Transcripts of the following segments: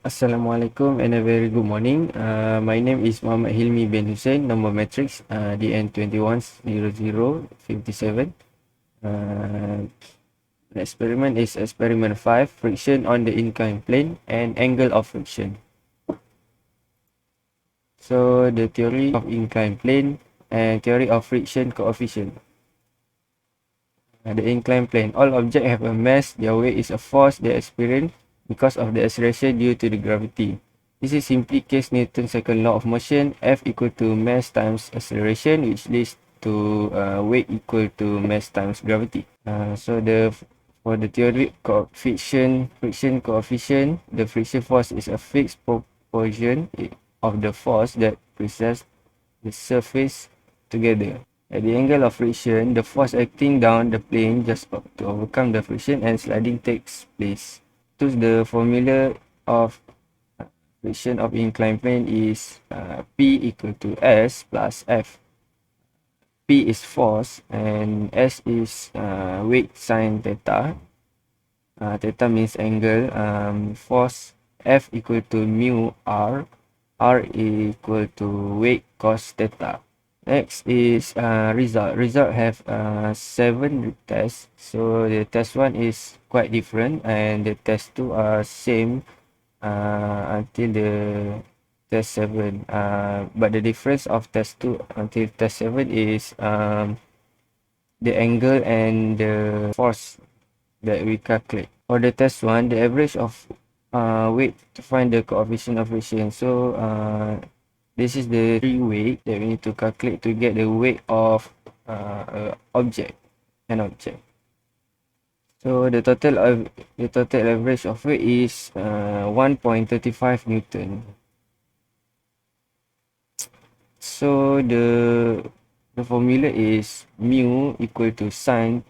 Assalamualaikum and a very good morning. My name is Muhammad Hilmi bin Hussein, number matrix DN210057. The experiment is experiment 5, friction on the inclined plane and angle of friction. So the theory of inclined plane and theory of friction coefficient. The inclined plane, all objects have a mass, their weight is a force they experience because of the acceleration due to the gravity. This is simply case Newton's second law of motion, F equal to mass times acceleration, which leads to weight equal to mass times gravity. So for the theory friction coefficient, the friction force is a fixed proportion of the force that presses the surface together. At the angle of friction, the force acting down the plane just to overcome the friction and sliding takes place. So the formula of friction of inclined plane is P equal to S plus F. P is force and S is weight sine theta. Theta means angle. Force F equal to mu R. R equal to weight cos theta. Next is result. Result have 7 tests. So the test 1 is quite different and the test 2 are same until the test 7. But the difference of test 2 until test 7 is the angle and the force that we calculate. For the test 1, the average of weight to find the coefficient of friction. So this is the three weight that we need to calculate to get the weight of an object. So the total average of weight is 1.35 Newton. So the formula is mu equal to sine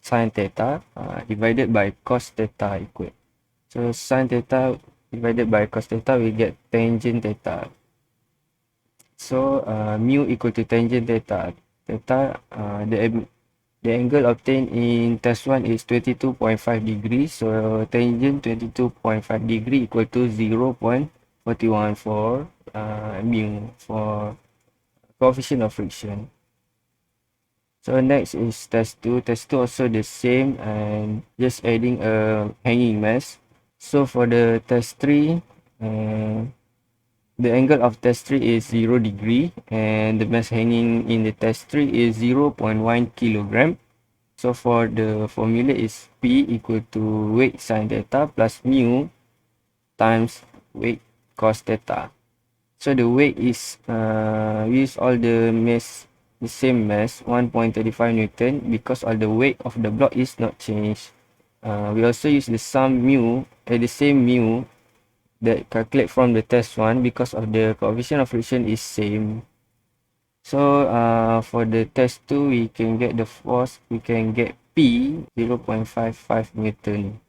theta divided by cos theta equal. So sine theta divided by cos theta, we get tangent theta. So mu equal to tangent theta. The angle obtained in test 1 is 22.5 degrees. So tangent 22.5 degree equal to 0.41 for mu for coefficient of friction. So next is test 2. Test 2 also the same and just adding a hanging mass. So for the test 3, the angle of test 3 is 0 degree and the mass hanging in the test 3 is 0.1 kilogram. So for the formula is P equal to weight sine theta plus mu times weight cos theta. So the weight is we use all the same mass 1.35 Newton because all the weight of the block is not changed. We also use the same mu that calculate from the test 1 because of the coefficient of friction is same. So for the test 2, we can get the force, we can get P 0.55 Newton.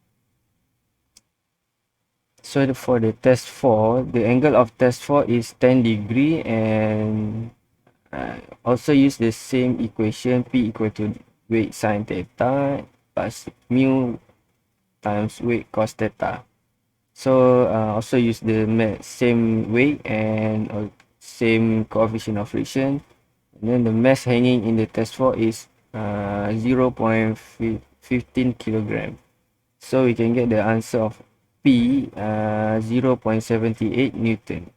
So for the test 4, the angle of test 4 is 10 degree and also use the same equation, P equal to weight sine theta plus mu times weight cos theta. So also use the same weight and same coefficient of friction. And then the mass hanging in the test 4 is 0.15 kilogram. So we can get the answer of P 0.78 Newton.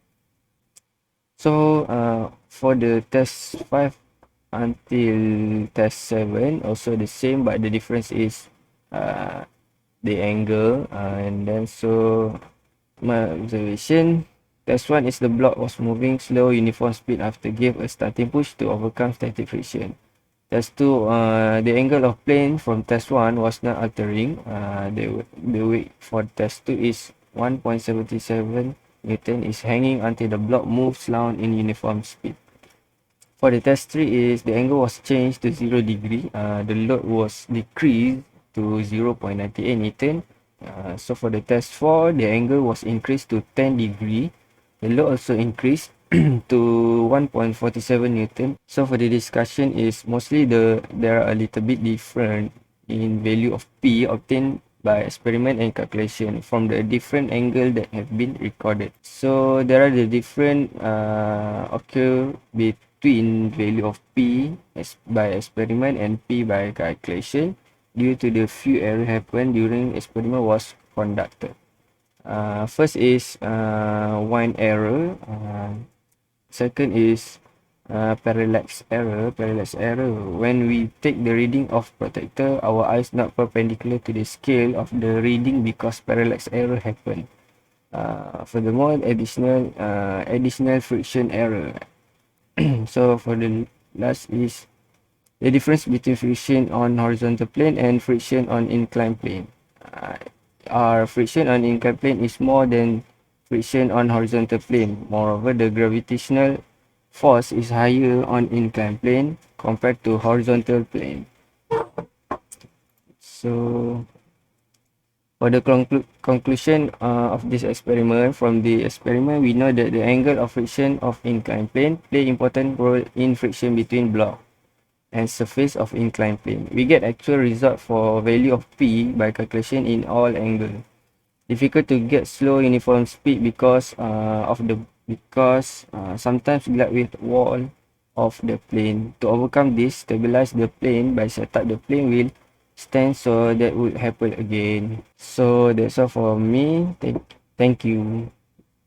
So for the test 5 until test 7 also the same, but the difference is the angle. And then so my observation, test 1 is the block was moving slow uniform speed after gave a starting push to overcome static friction. Test 2, the angle of plane from test 1 was not altering. The weight for test 2 is 1.77 Newton is hanging until the block moves down in uniform speed. For the test 3 is the angle was changed to 0 degree. The load was decreased to 0.98 Newton. So for the test 4, the angle was increased to 10 degree. The load also increased to 1.47 Newton. So for the discussion is mostly there are a little bit different in value of P obtained by experiment and calculation from the different angle that have been recorded. So there are the different occur between value of P by experiment and P by calculation due to the few error happened during experiment was conducted. First is wind error. Second is parallax error. Parallax error. When we take the reading of protector, our eyes not perpendicular to the scale of the reading because parallax error happen. Furthermore, additional friction error. So for the last is the difference between friction on horizontal plane and friction on inclined plane. Our friction on inclined plane is more than friction on horizontal plane. Moreover, the gravitational force is higher on inclined plane compared to horizontal plane. So for the conclusion of this experiment, from the experiment we know that the angle of friction of inclined plane play important role in friction between block and surface of inclined plane. We get actual result for value of P by calculation in all angle. Difficult to get slow uniform speed because sometimes glide with wall of the plane. To overcome this, stabilize the plane by set up the plane wheel stand so that would happen again. So that's all for me. Thank you.